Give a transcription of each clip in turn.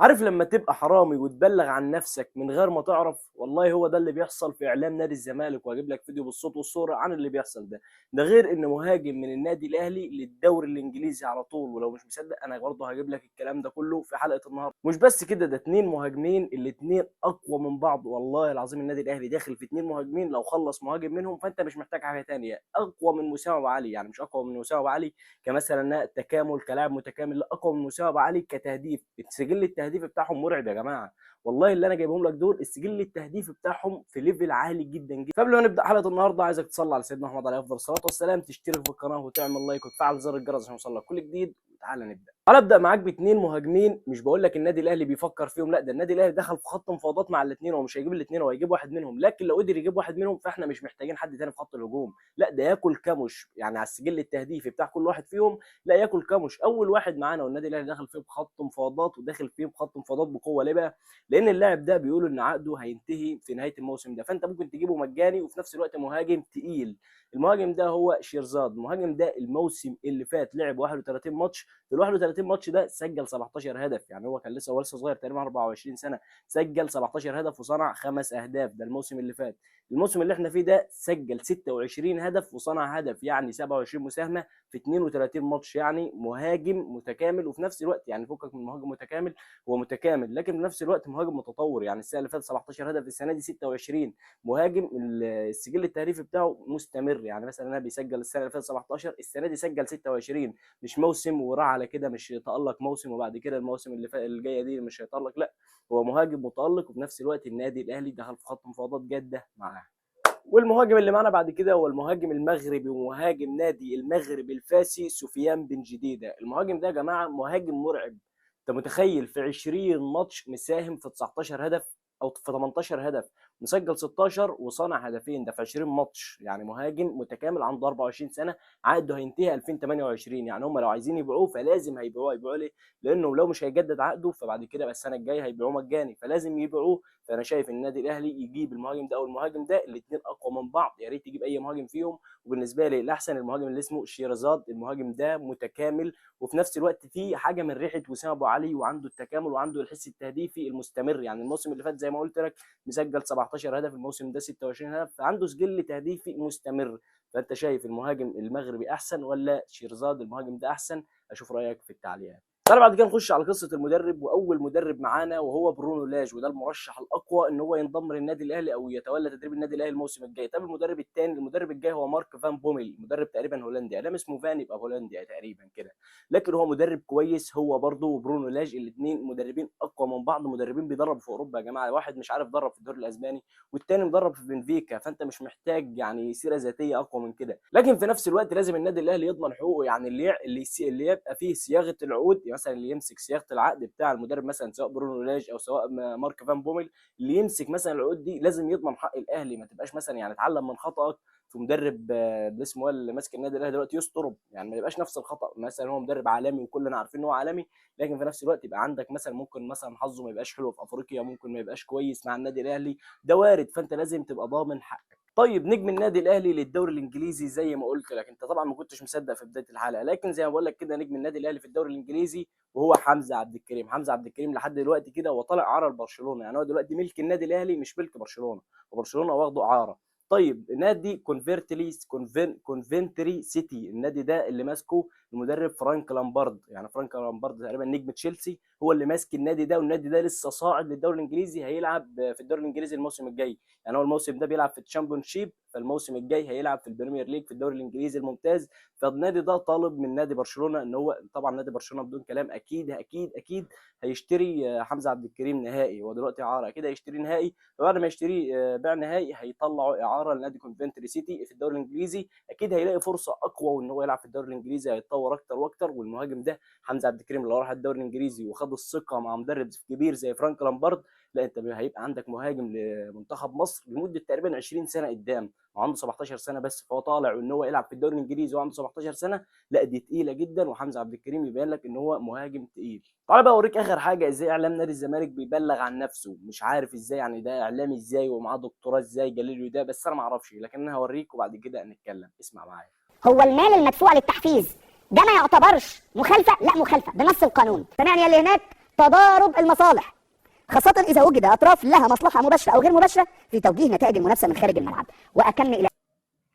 عارف لما تبقى حرامي وتبلغ عن نفسك من غير ما تعرف؟ والله هو ده اللي بيحصل في اعلام نادي الزمالك، واجيب لك فيديو بالصوت والصوره عن اللي بيحصل ده غير ان مهاجم من النادي الاهلي للدوري الانجليزي على طول. ولو مش مصدق انا برضه هجيب لك الكلام ده كله في حلقه النهارده. مش بس كده، ده اتنين مهاجمين الاتنين اقوى من بعض، والله العظيم النادي الاهلي داخل في اتنين مهاجمين لو خلص مهاجم منهم فانت مش محتاج حاجه تانية. اقوى من وسام ابو علي، يعني مش اقوى من وسام ابو علي كمثلا تكامل كلاعب متكامل، لا اقوى من وسام ابو علي كتهديف. سجل التهديف بتاعهم مرعب يا جماعه، والله اللي انا جايبهم لك دول السجل التهديفي بتاعهم في ليفل عالي جدا جدا. فقبل ما نبدا حلقه النهارده عايزك تصلي على سيدنا محمد عليه افضل الصلاه والسلام، تشترك في القناه وتعمل لايك وتفعل زر الجرس عشان يوصلك كل جديد. وتعالى نبدا. انا ابدا معاك باثنين مهاجمين، مش بقول لك النادي الاهلي بيفكر فيهم، لا ده النادي الاهلي دخل في خط مفاوضات مع الاثنين، هو مش هيجيب الاثنين، هو هيجيب واحد منهم، لكن لو قدر يجيب واحد منهم فاحنا مش محتاجين حد تاني في خط الهجوم، لا ده ياكل كاموش يعني على السجل التهديفي بتاع كل واحد فيهم، لا ياكل كاموش اول واحد معانا. والنادي الاهلي داخل فيه بخط مفاوضات، وداخل فيه بخط مفاوضات بقوه. ليه بقى؟ لان اللاعب ده بيقولوا ان عقده هينتهي في نهايه الموسم ده، فانت ممكن تجيبه مجاني وفي نفس الوقت مهاجم تقيل. المهاجم ده هو شيرزاد. المهاجم ده الموسم اللي فات لعب 31 ماتش، في ال 31 ماتش ده سجل 17 هدف، يعني هو كان لسه صغير تقريبا 24 سنه، سجل 17 هدف وصنع 5 اهداف، ده الموسم اللي فات. الموسم اللي احنا فيه ده سجل 26 هدف وصنع هدف، يعني 27 مساهمه في 32 ماتش، يعني مهاجم متكامل. وفي نفس الوقت يعني فكك من مهاجم متكامل، هو متكامل لكن في نفس الوقت مهاجم متطور، يعني السنه اللي فاتت 17 هدف، السنه دي 26. مهاجم السجل التهديفي بتاعه مستمر، يعني مثلا انا بيسجل السنه اللي فاتت 17، السنه دي سجل 26، مش موسم وراح على كده، مش يتالق موسم وبعد كده المواسم الجايه دي مش هيتالق، لا هو مهاجم متالق. وفي نفس الوقت النادي الاهلي دخل في خط مفاوضات جاده معاه. والمهاجم اللي معانا بعد كده هو المهاجم المغربي ومهاجم نادي المغرب الفاسي سفيان بن جديده. المهاجم ده يا جماعه مهاجم مرعب. انت متخيل في 20 ماتش مساهم في 19 هدف او في 18 هدف، مسجل 16 وصانع هدفين، ده في 20 ماتش. يعني مهاجم متكامل عنده 24 سنه، عقده هينتهي 2028، يعني هم لو عايزين يبيعوه فلازم هيبيعوه ليه؟ لانه لو مش هيجدد عقده فبعد كده بقى السنه الجايه هيبيعوه مجاني، فلازم يبيعوه. فانا شايف النادي الاهلي يجيب المهاجم ده او المهاجم ده، الاثنين اقوى من بعض، يا ريت يجيب اي مهاجم فيهم. وبالنسبه لي الاحسن المهاجم اللي اسمه شيرزاد. المهاجم ده متكامل وفي نفس الوقت فيه حاجه من ريحه وسام ابو علي، وعنده التكامل وعنده الحس التهديفي المستمر. يعني الموسم اللي فات زي ما قلت لك مسجل 17 هدف، الموسم ده 26 هدف، فعنده سجل تهديفي مستمر. فانت شايف المهاجم المغربي احسن ولا شيرزاد المهاجم ده احسن؟ اشوف رايك في التعليقات. تعالى بعد كده نخش على قصه المدرب، واول مدرب معانا وهو برونو لاج، وده المرشح الاقوى ان هو ينضم للنادي الاهلي او يتولى تدريب النادي الاهلي الموسم الجاي. طب المدرب الثاني، المدرب الجاي هو مارك فان بوميل، مدرب تقريبا هولندي، ادام اسمه فان يبقى هولندي تقريبا كده، لكن هو مدرب كويس هو برضه. وبرونو لاج الاثنين مدربين اقوى من بعض، مدربين بيدربوا في اوروبا يا جماعه، واحد مش عارف درب في الدوري الاسباني والثاني مدرب في بنفيكا، فانت مش محتاج يعني سيره ذاتيه اقوى من كده. لكن في نفس الوقت لازم النادي الاهلي يضمن حقوقه، يعني اللي يبقى فيه صياغه العقود، مثلا اللي يمسك صياغه العقد بتاع المدرب مثلا سواء برونو لاج او سواء مارك فان بوميل، اللي يمسك مثلا العقود دي لازم يضمن حق الاهلي، ما تبقاش مثلا يعني اتعلم من خطأك في مدرب اسمه اللي ماسك النادي الاهلي دلوقتي يسترب، يعني ما يبقاش نفس الخطأ. مثلا هو مدرب عالمي وكلنا عارفين ان هو عالمي، لكن في نفس الوقت يبقى عندك مثلا ممكن مثلا حظه ما يبقاش حلو في افريقيا، ممكن ما يبقاش كويس مع النادي الاهلي، ده وارد، فانت لازم تبقى ضامن حقك. طيب نجم النادي الاهلي للدوري الانجليزي زي ما قلت لك، انت طبعا ما كنتش مصدق في بدايه الحلقه، لكن زي ما بقول لك كده نجم النادي الاهلي في الدوري الانجليزي وهو حمزه عبد الكريم. حمزه عبد الكريم لحد دلوقتي كده هو طالع اعاره لبرشلونه، يعني هو دلوقتي ملك النادي الاهلي مش ملك برشلونه، وبرشلونه واخده اعاره. طيب نادي كونفنتري سيتي، النادي ده اللي ماسكه المدرب فرانك لامبارد، يعني فرانك لامبارد تقريبا نجم تشيلسي هو اللي ماسك النادي ده، والنادي ده لسه صاعد للدوري الانجليزي، هيلعب في الدوري الانجليزي الموسم الجاي. يعني هو الموسم ده بيلعب في الشامبيون شيب، فالموسم الجاي هيلعب في البريمير ليج في الدوري الانجليزي الممتاز. فالنادي ده طالب من نادي برشلونه ان هو، طبعا نادي برشلونه بدون كلام اكيد هيشتري حمزه عبد الكريم نهائي، هو دلوقتي اعاره اكيد هيشتري نهائي، فبعد ما يشتري بيع نهائي هيطلعوا اعاره لنادي كونفنتري سيتي في الدوري الانجليزي، اكيد هيلاقي فرصه اقوى وان هو يلعب في الدوري الانجليزي، هيتطور اكتر واكتر. والمهاجم ده حمزه عبد الكريم لو راح الدوري الانجليزي وخد الثقه مع مدرب كبير زي فرانك لامبارد، لا انت هيبقى عندك مهاجم لمنتخب مصر لمده تقريبا 20 سنه قدام، وعنده 17 سنه بس، فهو طالع وان هو يلعب في الدوري الانجليزي وعنده 17 سنه، لا دي تقيله جدا، وحمزه عبد الكريم يبين لك ان هو مهاجم تقيل. تعالى بقى اوريك اخر حاجه ازاي اعلام نادي الزمالك بيبلغ عن نفسه، مش عارف ازاي، يعني ده اعلامي ازاي ومعاه دكتوراه ازاي جاليليو ده، بس انا ما اعرفش، لكن انا هوريك وبعد كده نتكلم، اسمع معايا. هو المال المدفوع للتحفيز ده ما يعتبرش مخالفه؟ لا مخالفه بنص القانون. سامعني يا اللي هناك؟ تضارب المصالح، خاصة إذا وجد أطراف لها مصلحة مباشرة أو غير مباشرة في توجيه نتائج المنافسة من خارج الملعب. وأكمل إلى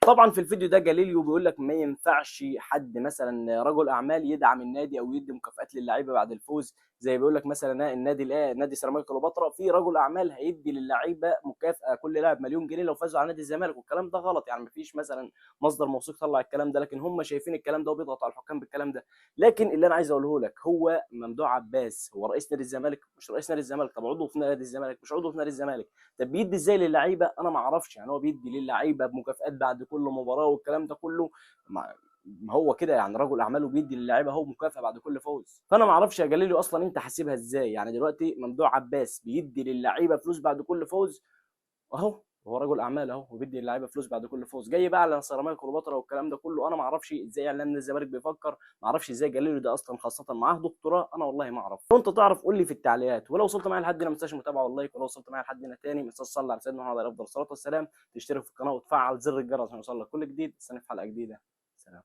طبعا في الفيديو ده جاليليو بيقول لك ما ينفعش حد مثلا رجل اعمال يدعم النادي او يدي مكافآت للعيبه بعد الفوز، زي بيقول لك مثلا نادي سيراميكا كليوباترا في رجل اعمال هيدي للعيبه مكافاه كل لاعب مليون جنيه لو فازوا على نادي الزمالك، والكلام ده غلط. يعني ما فيش مثلا مصدر موثوق طلع الكلام ده، لكن هم شايفين الكلام ده وبيضغطوا على الحكام بالكلام ده. لكن اللي انا عايز اقوله لك، هو ممدوح عباس هو رئيس نادي الزمالك؟ مش رئيس نادي الزمالك. طب عضو في نادي الزمالك؟ مش عضو في نادي الزمالك. طب بيدي ازاي للعيبه؟ انا ما اعرفش. يعني هو بيدي للعيبه بمكافآت بعد كل مباراه والكلام ده كله؟ ما هو كده يعني رجل اعمال وبيدي للعيبه هو مكافاه بعد كل فوز؟ فانا ما اعرفش يا جليلي اصلا انت حاسبها ازاي. يعني دلوقتي ممدوح عباس بيدي للعيبه فلوس بعد كل فوز اهو، هو رجل اعمال اهو وبيدي للعيبه فلوس بعد كل فوز، جاي بقى على سيراميكا كليوباترا والكلام ده كله؟ انا ما اعرفش ازاي اعلام نادي الزمالك بيفكر، ما اعرفش ازاي جاليليو ده اصلا خاصه معاه دكتوراه، انا والله ما اعرف. لو انت تعرف قول لي في التعليقات. ولو وصلت معايا لحد هنا ما تنساش المتابعه واللايك، ولو وصلت معايا لحد هنا تاني ما تنساش تصلي على سيدنا محمد عليه افضل الصلاه والسلام، تشترك في القناه وتفعل زر الجرس عشان يوصلك كل جديد. استنى في حلقه جديده. سلام.